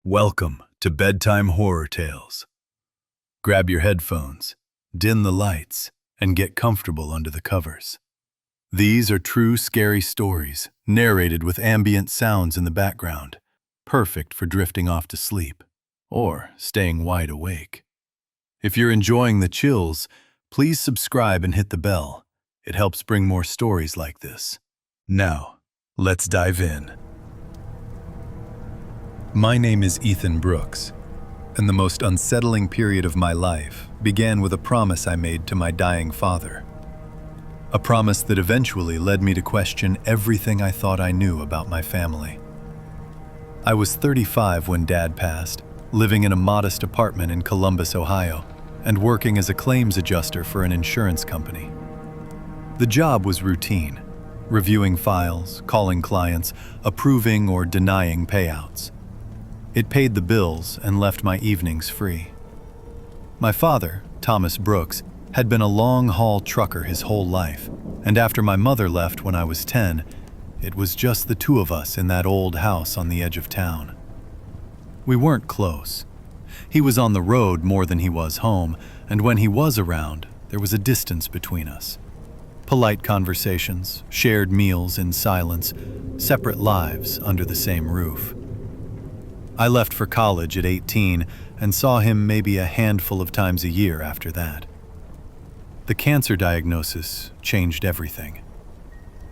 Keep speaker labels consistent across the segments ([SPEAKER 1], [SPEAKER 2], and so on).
[SPEAKER 1] Welcome to Bedtime Horror Tales. Grab your headphones, dim the lights, and get comfortable under the covers. These are true scary stories, narrated with ambient sounds in the background, perfect for drifting off to sleep or staying wide awake. If you're enjoying the chills, please subscribe and hit the bell. It helps bring more stories like this. Now, let's dive in. My name is Ethan Brooks, and the most unsettling period of my life began with a promise I made to my dying father. A promise that eventually led me to question everything I thought I knew about my family. I was 35 when Dad passed, living in a modest apartment in Columbus, Ohio, and working as a claims adjuster for an insurance company. The job was routine, reviewing files, calling clients, approving or denying payouts. It paid the bills and left my evenings free. My father, Thomas Brooks, had been a long-haul trucker his whole life, and after my mother left when I was 10, it was just the two of us in that old house on the edge of town. We weren't close. He was on the road more than he was home, and when he was around, there was a distance between us. Polite conversations, shared meals in silence, separate lives under the same roof. I left for college at 18 and saw him maybe a handful of times a year after that. The cancer diagnosis changed everything.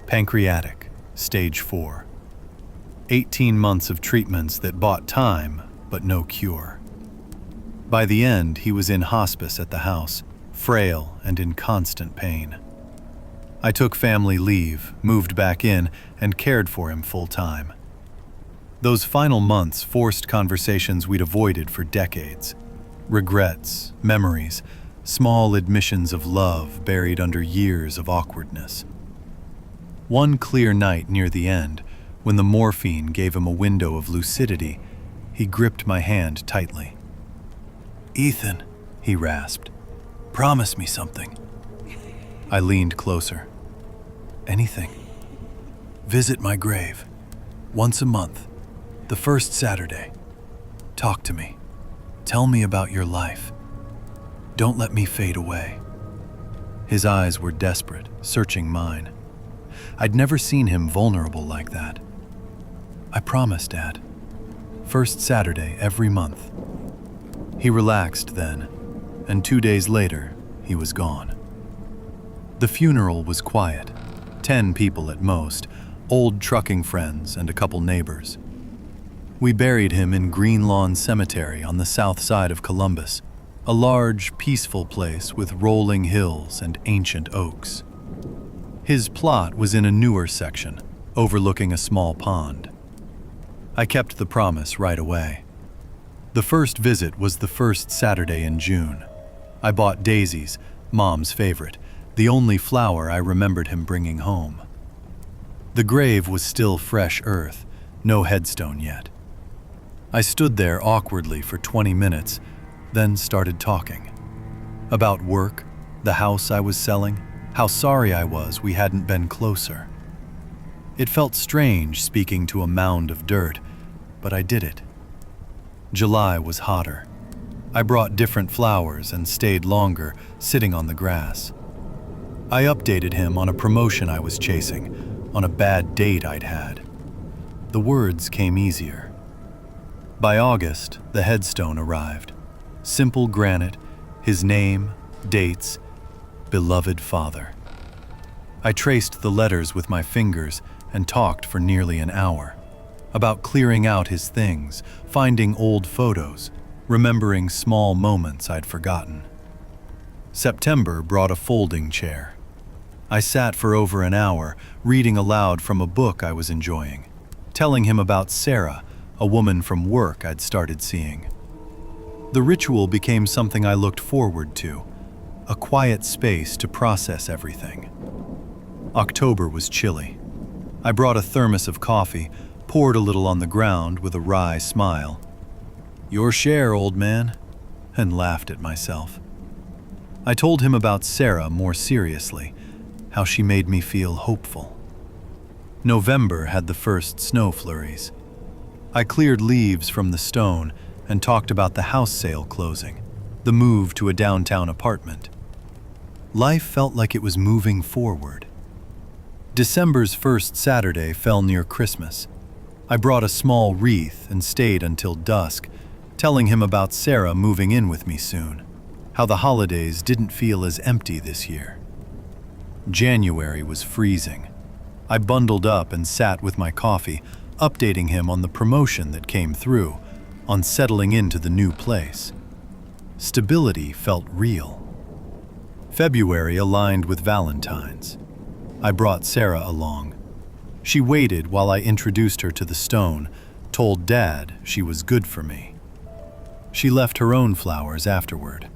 [SPEAKER 1] Pancreatic, stage 4. 18 months of treatments that bought time, but no cure. By the end, he was in hospice at the house, frail and in constant pain. I took family leave, moved back in, and cared for him full-time. Those final months forced conversations we'd avoided for decades. Regrets, memories, small admissions of love buried under years of awkwardness. One clear night near the end, when the morphine gave him a window of lucidity, he gripped my hand tightly. "Ethan," he rasped, "promise me something." I leaned closer. "Anything." "Visit my grave, once a month. The first Saturday. Talk to me. Tell me about your life. Don't let me fade away." His eyes were desperate, searching mine. I'd never seen him vulnerable like that. "I promise, Dad. First Saturday every month." He relaxed then, and 2 days later, he was gone. The funeral was quiet, 10 people at most, old trucking friends and a couple neighbors. We buried him in Green Lawn Cemetery on the south side of Columbus, a large, peaceful place with rolling hills and ancient oaks. His plot was in a newer section, overlooking a small pond. I kept the promise right away. The first visit was the first Saturday in June. I bought daisies, Mom's favorite, the only flower I remembered him bringing home. The grave was still fresh earth, no headstone yet. I stood there awkwardly for 20 minutes, then started talking. About work, the house I was selling, how sorry I was we hadn't been closer. It felt strange speaking to a mound of dirt, but I did it. July was hotter. I brought different flowers and stayed longer, sitting on the grass. I updated him on a promotion I was chasing, on a bad date I'd had. The words came easier. By August, the headstone arrived. Simple granite, his name, dates, beloved father. I traced the letters with my fingers and talked for nearly an hour about clearing out his things, finding old photos, remembering small moments I'd forgotten. September brought a folding chair. I sat for over an hour, reading aloud from a book I was enjoying, telling him about Sarah, a woman from work I'd started seeing. The ritual became something I looked forward to, a quiet space to process everything. October was chilly. I brought a thermos of coffee, poured a little on the ground with a wry smile. "Your share, old man," and laughed at myself. I told him about Sarah more seriously, how she made me feel hopeful. November had the first snow flurries. I cleared leaves from the stone and talked about the house sale closing, the move to a downtown apartment. Life felt like it was moving forward. December's first Saturday fell near Christmas. I brought a small wreath and stayed until dusk, telling him about Sarah moving in with me soon, how the holidays didn't feel as empty this year. January was freezing. I bundled up and sat with my coffee, updating him on the promotion that came through, on settling into the new place. Stability felt real. February aligned with Valentine's. I brought Sarah along. She waited while I introduced her to the stone, told Dad she was good for me. She left her own flowers afterward.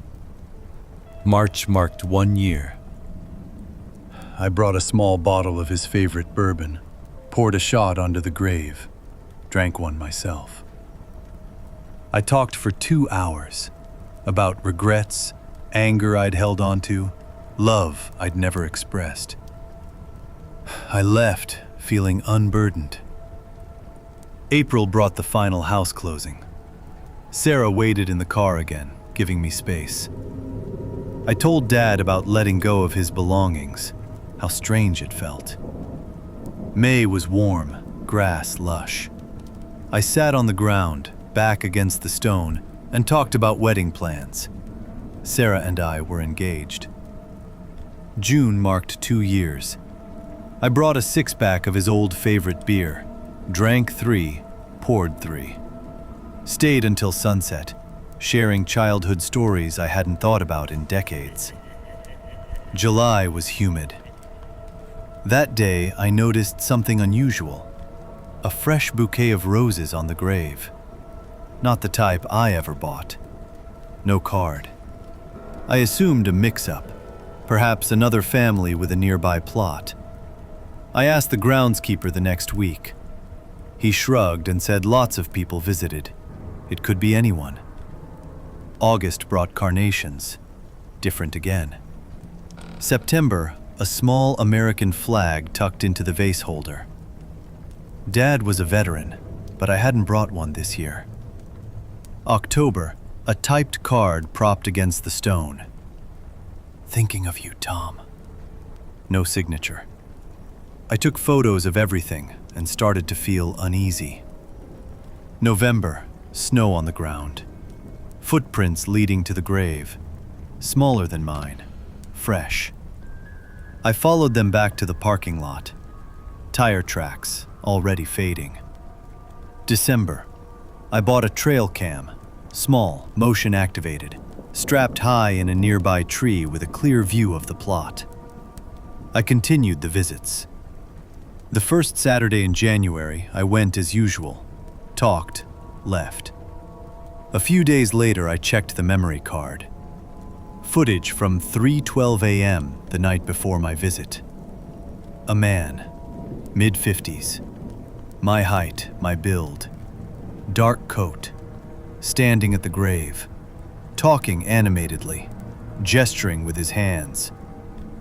[SPEAKER 1] March marked 1 year. I brought a small bottle of his favorite bourbon, poured a shot onto the grave, drank one myself. I talked for 2 hours about regrets, anger I'd held onto, love I'd never expressed. I left feeling unburdened. April brought the final house closing. Sarah waited in the car again, giving me space. I told Dad about letting go of his belongings, how strange it felt. May was warm, grass lush. I sat on the ground, back against the stone, and talked about wedding plans. Sarah and I were engaged. June marked 2 years. I brought a 6-pack of his old favorite beer, drank 3, poured 3. Stayed until sunset, sharing childhood stories I hadn't thought about in decades. July was humid. That day, I noticed something unusual. A fresh bouquet of roses on the grave. Not the type I ever bought. No card. I assumed a mix-up, perhaps another family with a nearby plot. I asked the groundskeeper the next week. He shrugged and said lots of people visited. It could be anyone. August brought carnations. Different again. September, a small American flag tucked into the vase holder. Dad was a veteran, but I hadn't brought one this year. October, a typed card propped against the stone. Thinking of you, Tom. No signature. I took photos of everything and started to feel uneasy. November, snow on the ground. Footprints leading to the grave. Smaller than mine. Fresh. I followed them back to the parking lot. Tire tracks, already fading. December. I bought a trail cam, small, motion activated, strapped high in a nearby tree with a clear view of the plot. I continued the visits. The first Saturday in January, I went as usual, talked, left. A few days later, I checked the memory card. Footage from 3:12 a.m. the night before my visit. A man, mid-50s, my height, my build, dark coat, standing at the grave, talking animatedly, gesturing with his hands,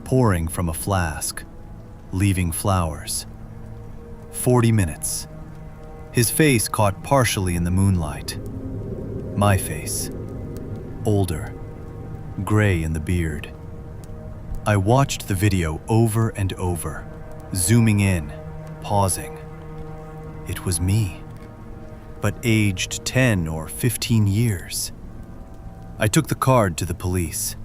[SPEAKER 1] pouring from a flask, leaving flowers. 40 minutes. His face caught partially in the moonlight. My face, older, gray in the beard. I watched the video over and over, zooming in, pausing. It was me, but aged 10 or 15 years. I took the card to the police.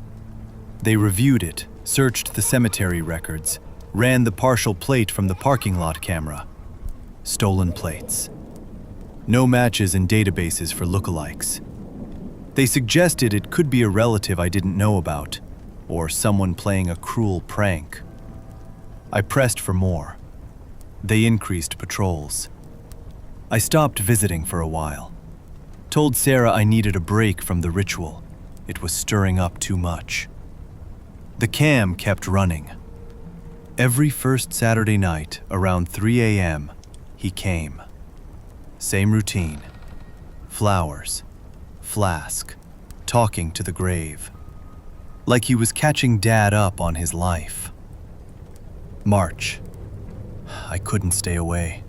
[SPEAKER 1] They reviewed it, searched the cemetery records, ran the partial plate from the parking lot camera. Stolen plates. No matches in databases for lookalikes. They suggested it could be a relative I didn't know about, or someone playing a cruel prank. I pressed for more. They increased patrols. I stopped visiting for a while. Told Sarah I needed a break from the ritual. It was stirring up too much. The cam kept running. Every first Saturday night, around 3 a.m., he came. Same routine. Flowers. Flask. Talking to the grave. Like he was catching Dad up on his life. March. I couldn't stay away.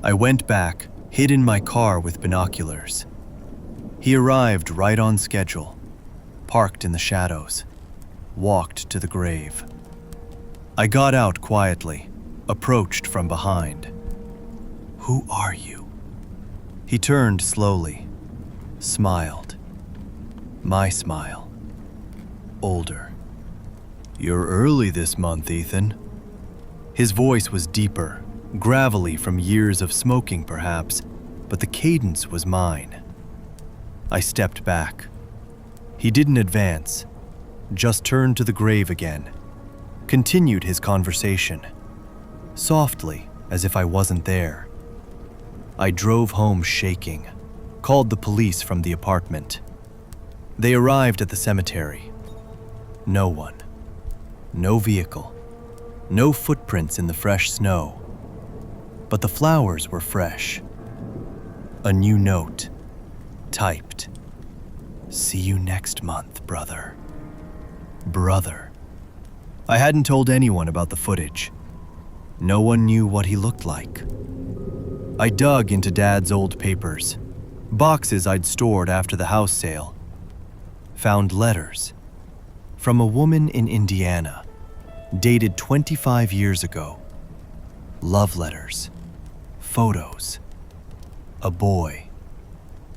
[SPEAKER 1] I went back,
[SPEAKER 2] hid in my car with binoculars. He arrived right on schedule, parked in the shadows, walked to the grave. I got out quietly, approached from behind. "Who are you?" He turned slowly, smiled. My smile. Older. "You're early this month, Ethan." His voice was deeper, gravelly from years of smoking perhaps, but the cadence was mine. I stepped back. He didn't advance, just turned to the grave again, continued his conversation, softly as if I wasn't there. I drove home shaking, called the police from the apartment. They arrived at the cemetery. No one. No vehicle. No footprints in the fresh snow. But the flowers were fresh. A new note, typed. "See you next month, brother." Brother. I hadn't told anyone about the footage. No one knew what he looked like. I dug into Dad's old papers, boxes I'd stored after the house sale. Found letters from a woman in Indiana, dated 25 years ago. Love letters, photos. A boy,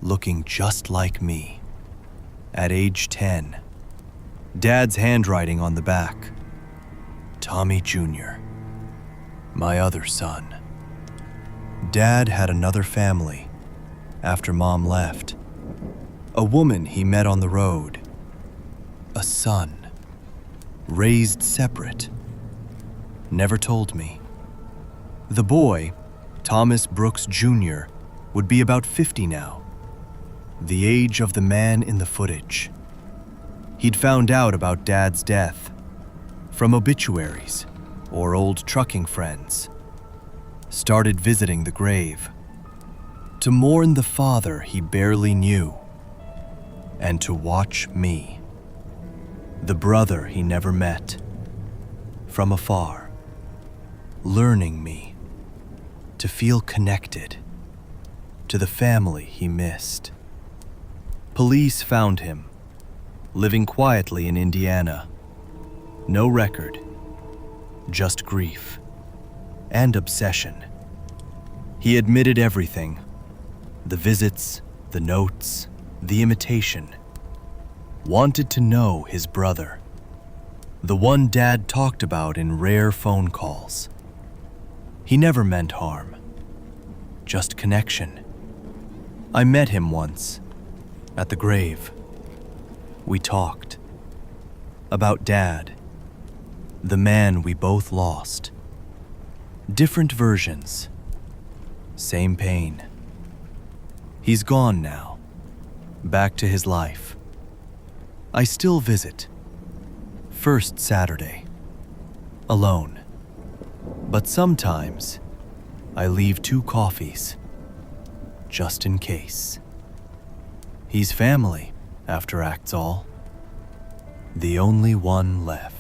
[SPEAKER 2] looking just like me. At age 10. Dad's handwriting on the back. Tommy Jr., my other son. Dad had another family after Mom left. A woman he met on the road. A son, raised separate. Never told me. The boy, Thomas Brooks Jr., would be about 50 now, the age of the man in the footage. He'd found out about Dad's death from obituaries or old trucking friends. Started visiting the grave to mourn the father he barely knew and to watch me, the brother he never met, from afar, learning me, to feel connected to the family he missed. Police found him, living quietly in Indiana. No record, just grief and obsession. He admitted everything, the visits, the notes, the imitation. Wanted to know his brother, the one Dad talked about in rare phone calls. He never meant harm, just connection. I met him once, at the grave. We talked about Dad, the man we both lost. Different versions, same pain. He's gone now, back to his life. I still visit, first Saturday, alone. But sometimes I leave 2 coffees, just in case. He's family, after act's all. The only one left.